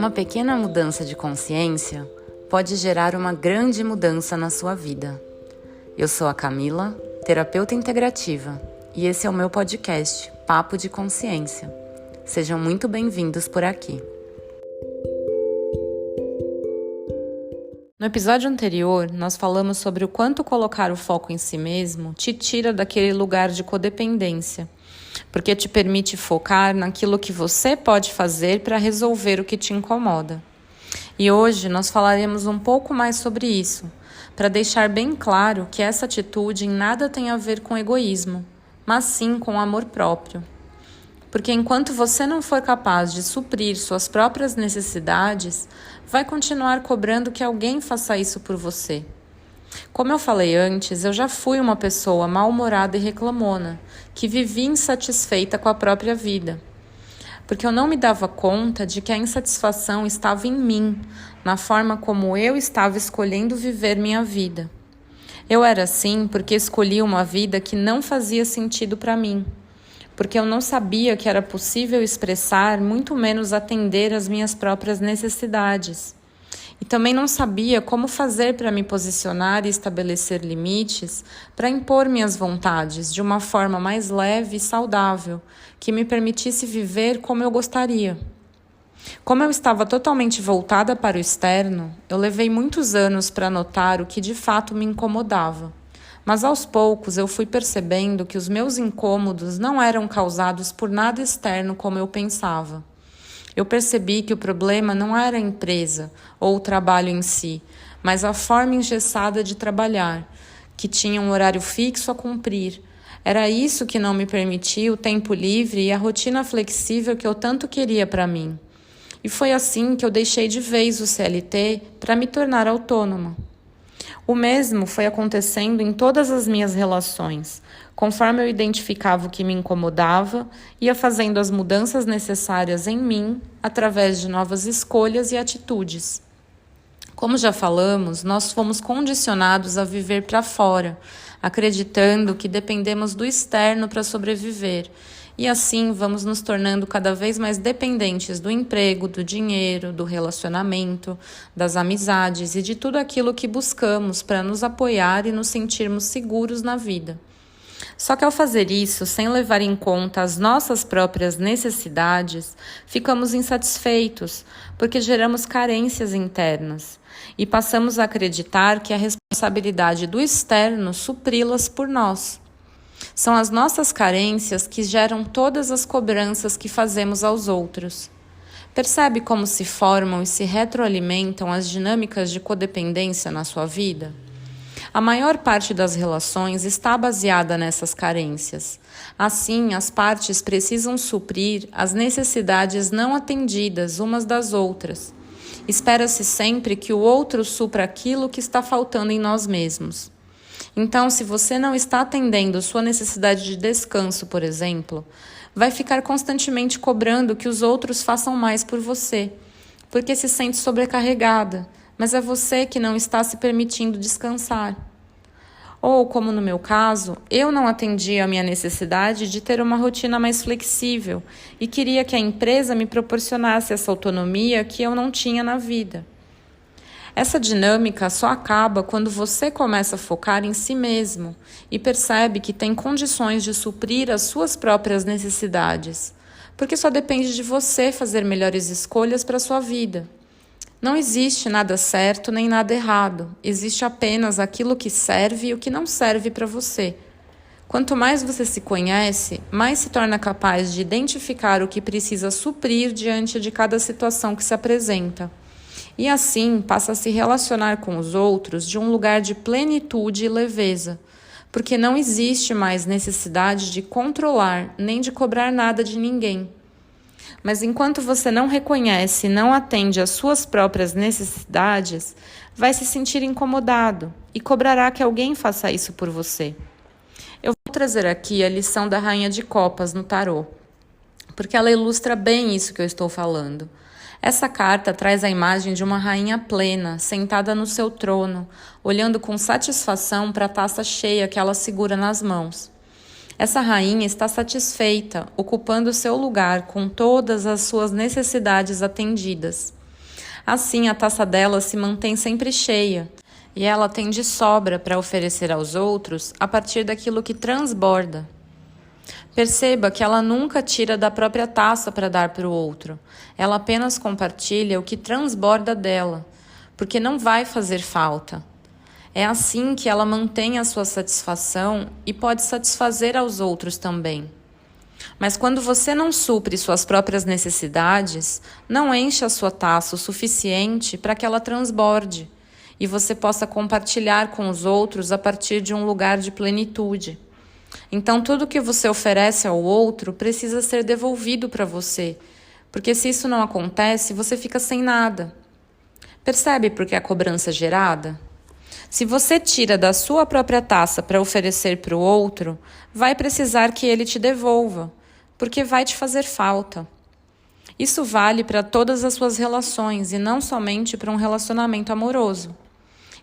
Uma pequena mudança de consciência pode gerar uma grande mudança na sua vida. Eu sou a Camila, terapeuta integrativa, e esse é o meu podcast, Papo de Consciência. Sejam muito bem-vindos por aqui. No episódio anterior, nós falamos sobre o quanto colocar o foco em si mesmo te tira daquele lugar de codependência, porque te permite focar naquilo que você pode fazer para resolver o que te incomoda. E hoje nós falaremos um pouco mais sobre isso, para deixar bem claro que essa atitude em nada tem a ver com egoísmo, mas sim com amor próprio. Porque enquanto você não for capaz de suprir suas próprias necessidades, vai continuar cobrando que alguém faça isso por você. Como eu falei antes, eu já fui uma pessoa mal-humorada e reclamona, que vivia insatisfeita com a própria vida. Porque eu não me dava conta de que a insatisfação estava em mim, na forma como eu estava escolhendo viver minha vida. Eu era assim porque escolhi uma vida que não fazia sentido para mim. Porque eu não sabia que era possível expressar, muito menos atender às minhas próprias necessidades. E também não sabia como fazer para me posicionar e estabelecer limites para impor minhas vontades de uma forma mais leve e saudável, que me permitisse viver como eu gostaria. Como eu estava totalmente voltada para o externo, eu levei muitos anos para notar o que de fato me incomodava. Mas aos poucos eu fui percebendo que os meus incômodos não eram causados por nada externo como eu pensava. Eu percebi que o problema não era a empresa ou o trabalho em si, mas a forma engessada de trabalhar, que tinha um horário fixo a cumprir. Era isso que não me permitia o tempo livre e a rotina flexível que eu tanto queria para mim. E foi assim que eu deixei de vez o CLT para me tornar autônoma. O mesmo foi acontecendo em todas as minhas relações. Conforme eu identificava o que me incomodava, ia fazendo as mudanças necessárias em mim, através de novas escolhas e atitudes. Como já falamos, nós fomos condicionados a viver para fora, acreditando que dependemos do externo para sobreviver. E assim vamos nos tornando cada vez mais dependentes do emprego, do dinheiro, do relacionamento, das amizades e de tudo aquilo que buscamos para nos apoiar e nos sentirmos seguros na vida. Só que ao fazer isso, sem levar em conta as nossas próprias necessidades, ficamos insatisfeitos, porque geramos carências internas e passamos a acreditar que é a responsabilidade do externo supri-las por nós. São as nossas carências que geram todas as cobranças que fazemos aos outros. Percebe como se formam e se retroalimentam as dinâmicas de codependência na sua vida? A maior parte das relações está baseada nessas carências. Assim, as partes precisam suprir as necessidades não atendidas umas das outras. Espera-se sempre que o outro supra aquilo que está faltando em nós mesmos. Então, se você não está atendendo sua necessidade de descanso, por exemplo, vai ficar constantemente cobrando que os outros façam mais por você, porque se sente sobrecarregada, mas é você que não está se permitindo descansar. Ou, como no meu caso, eu não atendia a minha necessidade de ter uma rotina mais flexível e queria que a empresa me proporcionasse essa autonomia que eu não tinha na vida. Essa dinâmica só acaba quando você começa a focar em si mesmo e percebe que tem condições de suprir as suas próprias necessidades, porque só depende de você fazer melhores escolhas para a sua vida. Não existe nada certo nem nada errado, existe apenas aquilo que serve e o que não serve para você. Quanto mais você se conhece, mais se torna capaz de identificar o que precisa suprir diante de cada situação que se apresenta. E assim passa a se relacionar com os outros de um lugar de plenitude e leveza, porque não existe mais necessidade de controlar nem de cobrar nada de ninguém. Mas enquanto você não reconhece e não atende às suas próprias necessidades, vai se sentir incomodado e cobrará que alguém faça isso por você. Eu vou trazer aqui a lição da Rainha de Copas no tarô, porque ela ilustra bem isso que eu estou falando. Essa carta traz a imagem de uma rainha plena, sentada no seu trono, olhando com satisfação para a taça cheia que ela segura nas mãos. Essa rainha está satisfeita, ocupando seu lugar com todas as suas necessidades atendidas. Assim, a taça dela se mantém sempre cheia e ela tem de sobra para oferecer aos outros a partir daquilo que transborda. Perceba que ela nunca tira da própria taça para dar para o outro. Ela apenas compartilha o que transborda dela, porque não vai fazer falta. É assim que ela mantém a sua satisfação e pode satisfazer aos outros também. Mas quando você não supre suas próprias necessidades, não enche a sua taça o suficiente para que ela transborde e você possa compartilhar com os outros a partir de um lugar de plenitude. Então, tudo que você oferece ao outro precisa ser devolvido para você, porque se isso não acontece, você fica sem nada. Percebe por que a cobrança é gerada? Se você tira da sua própria taça para oferecer para o outro, vai precisar que ele te devolva, porque vai te fazer falta. Isso vale para todas as suas relações e não somente para um relacionamento amoroso.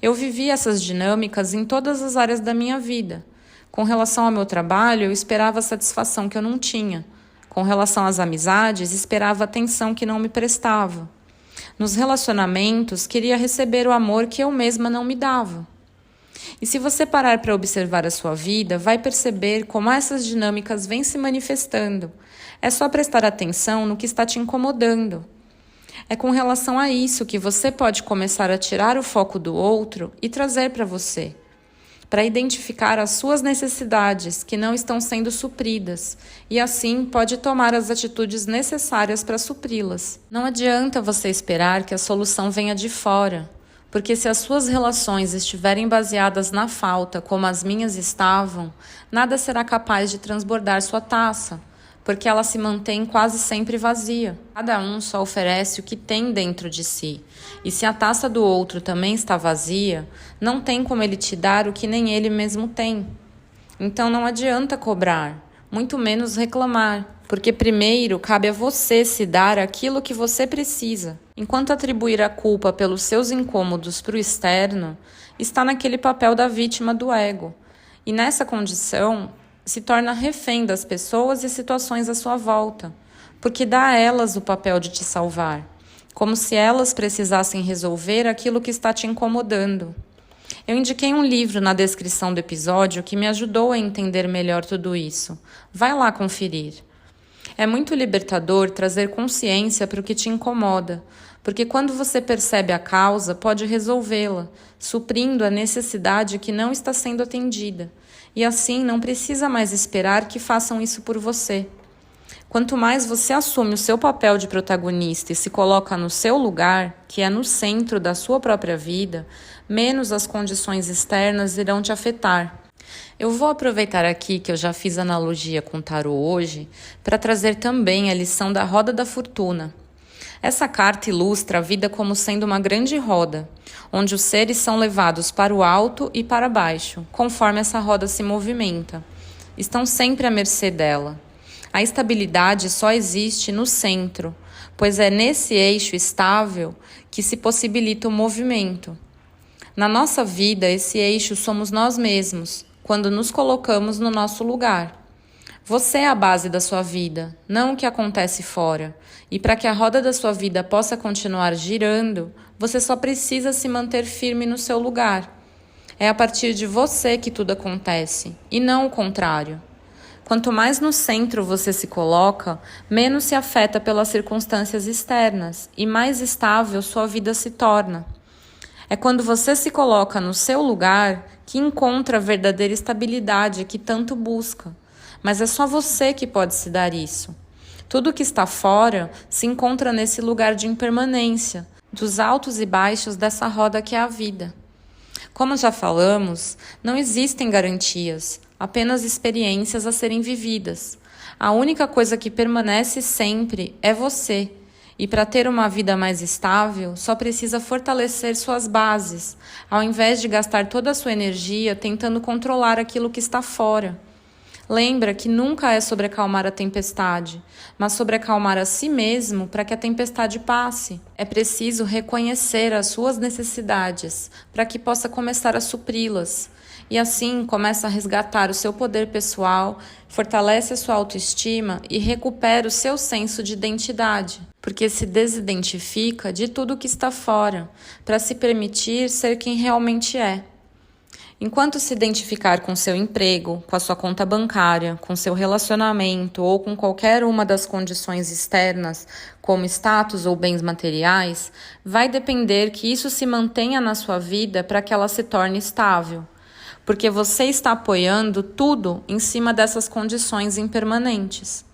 Eu vivi essas dinâmicas em todas as áreas da minha vida. Com relação ao meu trabalho, eu esperava a satisfação que eu não tinha. Com relação às amizades, esperava a atenção que não me prestava. Nos relacionamentos, queria receber o amor que eu mesma não me dava. E se você parar para observar a sua vida, vai perceber como essas dinâmicas vêm se manifestando. É só prestar atenção no que está te incomodando. É com relação a isso que você pode começar a tirar o foco do outro e trazer para você, para identificar as suas necessidades que não estão sendo supridas e assim pode tomar as atitudes necessárias para supri-las. Não adianta você esperar que a solução venha de fora, porque se as suas relações estiverem baseadas na falta, como as minhas estavam, nada será capaz de transbordar sua taça, porque ela se mantém quase sempre vazia. Cada um só oferece o que tem dentro de si. E se a taça do outro também está vazia, não tem como ele te dar o que nem ele mesmo tem. Então não adianta cobrar, muito menos reclamar, porque primeiro cabe a você se dar aquilo que você precisa. Enquanto atribuir a culpa pelos seus incômodos para o externo, está naquele papel da vítima do ego. E nessa condição, se torna refém das pessoas e situações à sua volta, porque dá a elas o papel de te salvar, como se elas precisassem resolver aquilo que está te incomodando. Eu indiquei um livro na descrição do episódio que me ajudou a entender melhor tudo isso. Vai lá conferir. É muito libertador trazer consciência para o que te incomoda, porque quando você percebe a causa, pode resolvê-la, suprindo a necessidade que não está sendo atendida. E assim não precisa mais esperar que façam isso por você. Quanto mais você assume o seu papel de protagonista e se coloca no seu lugar, que é no centro da sua própria vida, menos as condições externas irão te afetar. Eu vou aproveitar aqui que eu já fiz analogia com o tarô hoje para trazer também a lição da roda da fortuna. Essa carta ilustra a vida como sendo uma grande roda, onde os seres são levados para o alto e para baixo, conforme essa roda se movimenta. Estão sempre à mercê dela. A estabilidade só existe no centro, pois é nesse eixo estável que se possibilita o movimento. Na nossa vida, esse eixo somos nós mesmos, quando nos colocamos no nosso lugar. Você é a base da sua vida, não o que acontece fora. E para que a roda da sua vida possa continuar girando, você só precisa se manter firme no seu lugar. É a partir de você que tudo acontece, e não o contrário. Quanto mais no centro você se coloca, menos se afeta pelas circunstâncias externas e mais estável sua vida se torna. É quando você se coloca no seu lugar que encontra a verdadeira estabilidade que tanto busca. Mas é só você que pode se dar isso. Tudo que está fora se encontra nesse lugar de impermanência, dos altos e baixos dessa roda que é a vida. Como já falamos, não existem garantias, apenas experiências a serem vividas. A única coisa que permanece sempre é você. E para ter uma vida mais estável, só precisa fortalecer suas bases, ao invés de gastar toda a sua energia tentando controlar aquilo que está fora. Lembra que nunca é sobre acalmar a tempestade, mas sobre acalmar a si mesmo para que a tempestade passe. É preciso reconhecer as suas necessidades para que possa começar a supri-las. E assim começa a resgatar o seu poder pessoal, fortalece a sua autoestima e recupera o seu senso de identidade, porque se desidentifica de tudo que está fora, para se permitir ser quem realmente é. Enquanto se identificar com seu emprego, com a sua conta bancária, com seu relacionamento ou com qualquer uma das condições externas, como status ou bens materiais, vai depender que isso se mantenha na sua vida para que ela se torne estável. Porque você está apoiando tudo em cima dessas condições impermanentes.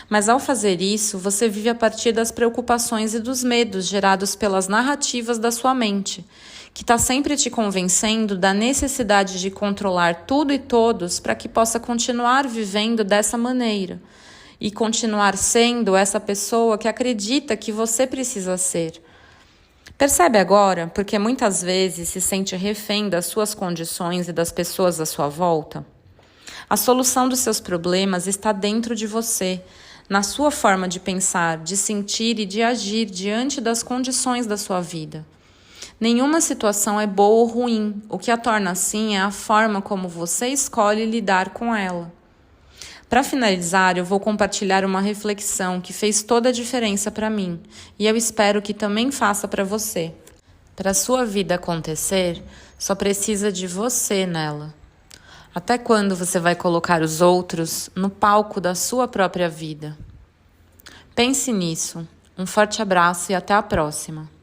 Mas ao fazer isso, você vive a partir das preocupações e dos medos gerados pelas narrativas da sua mente, que está sempre te convencendo da necessidade de controlar tudo e todos para que possa continuar vivendo dessa maneira e continuar sendo essa pessoa que acredita que você precisa ser. Percebe agora porque muitas vezes se sente refém das suas condições e das pessoas à sua volta? A solução dos seus problemas está dentro de você, na sua forma de pensar, de sentir e de agir diante das condições da sua vida. Nenhuma situação é boa ou ruim, o que a torna assim é a forma como você escolhe lidar com ela. Para finalizar, eu vou compartilhar uma reflexão que fez toda a diferença para mim, e eu espero que também faça para você. Para a sua vida acontecer, só precisa de você nela. Até quando você vai colocar os outros no palco da sua própria vida? Pense nisso. Um forte abraço e até a próxima.